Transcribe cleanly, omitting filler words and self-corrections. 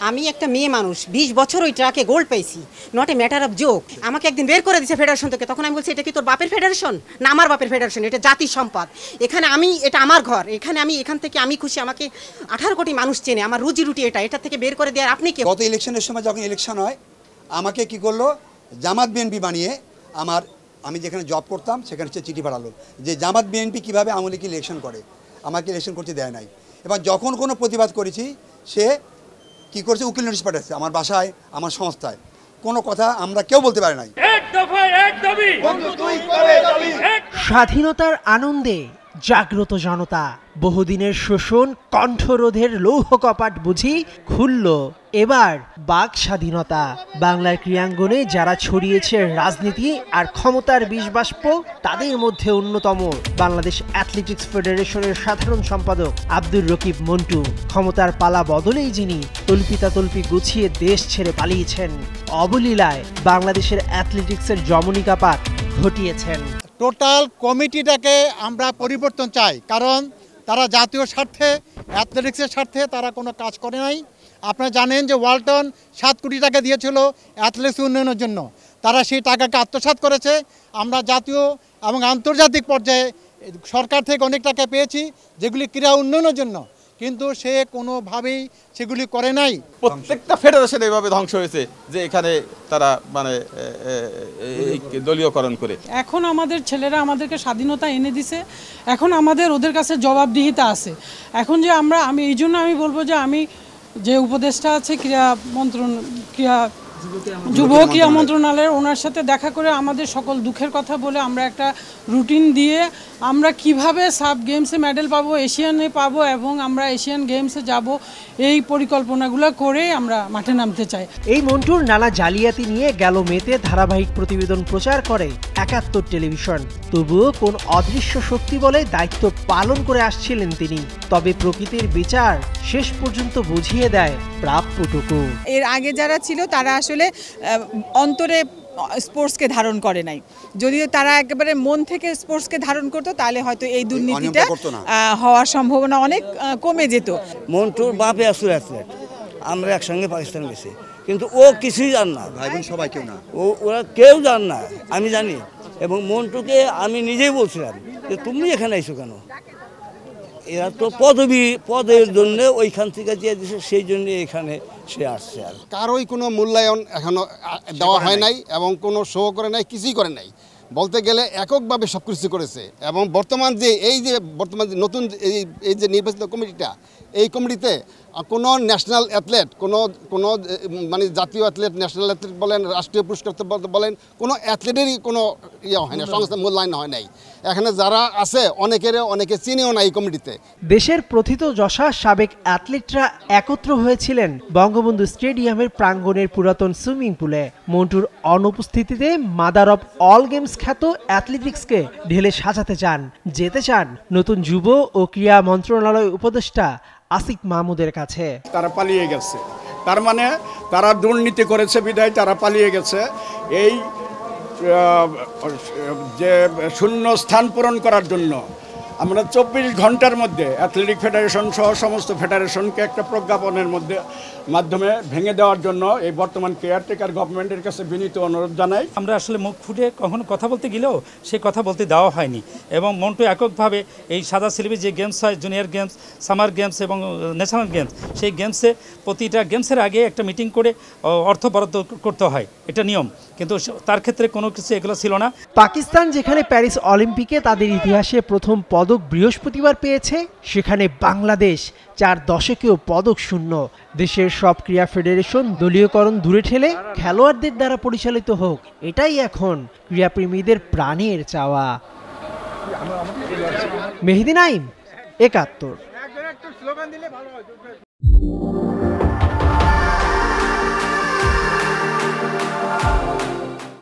আমি একটা মেয়ে মানুষ 20 বছর ওই ট্রাকে গোল্ড পেয়েছি, not a matter of joke. আমাকে একদিন বের করে দিয়েছে ফেডারেশন থেকে, তখন আমি বলছি এটা কি তোর বাপের ফেডারেশন না আমার বাপের ফেডারেশন, এটা জাতির সম্পদ, এখানে এটা আমার ঘর, এখান থেকে আমি খুশি, আমাকে 18 কোটি মানুষ চেনে, আমার রুজি রুটি এটা থেকে বের করে দেওয়ার আপনি কে? গত ইলেকশনের সময় যখন ইলেকশন হয় আমাকে কি করলো, জামাত বিএনপি বানিয়ে আমি যেখানে জব করতাম সেখানে সে চিঠি পাঠালো যে জামাত বিএনপি কীভাবে আওয়ামী লীগ ইলেকশন করে, আমাকে ইলেকশন করতে দেয় নাই। এবার যখন কোনো প্রতিবাদ করেছি সে কি করছে, উকিল নোটিশ পাঠাচ্ছে আমার বাসায়, আমার সংস্থায়। কোনো কথা আমরা কেউ বলতে পারি নাই। স্বাধীনতার আনন্দে জাগ্রত জনতা, বহুদিনের শোষণ কণ্ঠরোধের লৌহ কপাট বুঝি খুলল এবার বাক স্বাধীনতা। বাংলার ক্রীড়াঙ্গনে যারা ছড়িয়েছে রাজনীতি আর ক্ষমতার বিষবাষ্প, তাদের মধ্যে অন্যতম বাংলাদেশ অ্যাথলেটিক্স ফেডারেশনের সাধারণ সম্পাদক আব্দুর রকিব মন্টু। ক্ষমতার পালা বদলেই যিনি তল্পিতাতল্পি গুছিয়ে দেশ ছেড়ে পালিয়েছেন, অবলীলায় বাংলাদেশের অ্যাথলেটিক্সের যমনিকাপাত ঘটিয়েছেন। টোটাল কমিটিটাকে আমরা পরিবর্তন চাই, কারণ তারা জাতীয় স্বার্থে, অ্যাথলেটিক্সের স্বার্থে তারা কোনো কাজ করে নাই। আপনারা জানেন যে ওয়ালটন 7 কোটি টাকা দিয়েছিল অ্যাথলেটিক্স উন্নয়নের জন্য, তারা সেই টাকাকে আত্মসাৎ করেছে। আমরা জাতীয় এবং আন্তর্জাতিক পর্যায়ে সরকার থেকে অনেক টাকা পেয়েছি যেগুলি ক্রীড়া উন্নয়নের জন্য, কিন্তু সে কোনোভাবেই সেগুলি করে নাই। প্রত্যেকটা ফেডারেশন এইভাবে ধ্বংস হয়েছে যে এখানে তারা দলীয়করণ করে। এখন আমাদের ছেলেরা আমাদেরকে স্বাধীনতা এনে দিছে, এখন আমাদের ওদের কাছে জবাবদিহিতা আছে। এখন যে আমি এই জন্য আমি বলবো যে আমি যে উপদেষ্টা আছে যুব ক্রীড়া মন্ত্রণালয়ের, ওনার সাথে দেখা করে আমাদের সকল দুঃখের কথা বলে আমরা একটা রুটিন দিয়ে আমরা কিভাবে সাব গেমসে মেডেল পাবো, এশিয়ানে পাবো এবং আমরা এশিয়ান গেমসে যাব, এই পরিকল্পনাগুলো করে আমরা মাঠে নামতে চাই। এই মন্টুর নানা জালিয়াতি নিয়ে গেল মেতে ধারাবাহিক প্রতিবেদন প্রচার করে 71 টেলিভিশন। তবুও কোন অদৃশ্য শক্তি বলে দায়িত্ব পালন করে আসছিলেন তিনি। তবে প্রকৃতির বিচার শেষ পর্যন্ত বুঝিয়ে দেয় প্রাপ্যটুকু। এর আগে যারা ছিল তারা আসলে অন্তরে স্পোর্টসকে ধারণ করে নাই। যদিও তারা একেবারে মন থেকে স্পোর্টসকে ধারণ করতো তাহলে হয়তো এই দুর্নীতিটা হওয়ার সম্ভাবনা অনেক কমে যেত। মন্টুর বাপে আসলে অ্যাথলেট, আমরা একসঙ্গে পাকিস্তান গেছি, কিন্তু ও কিছুই জান না, ভাই বোন সবাই কেউ না, ওরা কেউ জান না, আমি জানি। এবং মন্টুকে আমি নিজেই বলছিলাম যে তুমি এখানে আইছো কেন, এরা তো পদের জন্য ওইখান থেকে যে দিচ্ছে, সেই জন্য এখানে সে আসছে। আর কারোই কোনো মূল্যায়ন এখনো দেওয়া হয় নাই এবং কোনো শো করে নাই, কিছুই করে নাই। বলতে গেলে এককভাবে সব কিছু করেছে। এবং বর্তমান যে নতুন এই যে নির্বাচিত কমিটিটা, এই কমিটিতে কোনো ন্যাশনাল অ্যাথলেট, কোনো মানে জাতীয় অ্যাথলেট, ন্যাশনাল অ্যাথলেট বলেন, রাষ্ট্রীয় পুরস্কার বলেন, কোনো অ্যাথলেটেরই কোনো ইয়ে হয় না, সংস্থা মূল্যায়ন হয় নাই। এখানে যারা আছে অনেকে চিনেও না এই কমিটিতে। দেশের প্রথিতযশা সাবেক অ্যাথলেটরা একত্র হয়েছিলেন বঙ্গবন্ধু স্টেডিয়ামের প্রাঙ্গণের পুরাতন সুইমিং পুলে। মন্টুর অনুপস্থিতিতে মাদার অব অল গেমস খ্যাত অ্যাথলেটিক্সকে ঢেলে সাজাতে চান, যেতে চান নতুন যুব ও ক্রীড়া মন্ত্রণালয় উপদেষ্টা আসিফ মাহমুদের কাছে। তারা পালিয়ে গেছে, তার মানে তারা দুর্নীতি করেছে বিধায় তারা পালিয়ে গেছে। এই যে শূন্য স্থান পূরণ করার জন্য আমরা 24 ঘন্টার মধ্যে অ্যাথলেটিক ফেডারেশন সহ সমস্ত ফেডারেশনকে একটা প্রজ্ঞাপনের মাধ্যমে ভেঙে দেওয়ার জন্য এই বর্তমান কেয়ারটেকার গভর্নমেন্টের কাছে বিনীত অনুরোধ জানাই। আমরা আসলে মুখ ফুটে কখনো কথা বলতে গেলেও সেই কথা বলতে দেওয়া হয়নি, এবং মন্টু এককভাবে এই সাদা সিলেবাস যে গেমস হয়, জুনিয়র গেমস, সামার গেমস এবং ন্যাশনাল গেমস, সেই গেমসে প্রতিটা গেমসের আগে একটা মিটিং করে অর্থ বরাদ্দ করতে হয়, এটা নিয়ম। কিন্তু তার ক্ষেত্রে কোনো কিছু এগুলো ছিল না। পাকিস্তান যেখানে প্যারিস অলিম্পিকে তাদের ইতিহাসে প্রথম পদক বৃহস্পতিবার পেয়েছে, সেখানে বাংলাদেশ 4 দশকেও পদক শূন্য। দেশের সব ক্রীড়া ফেডারেশন দলীয়করণ দূরে ঠেলে খেলোয়াড়দের দ্বারা পরিচালিত হোক, এটাই এখন ক্রীড়াপ্রেমীদের প্রাণের চাওয়া। মেহেদি নাইম, 71।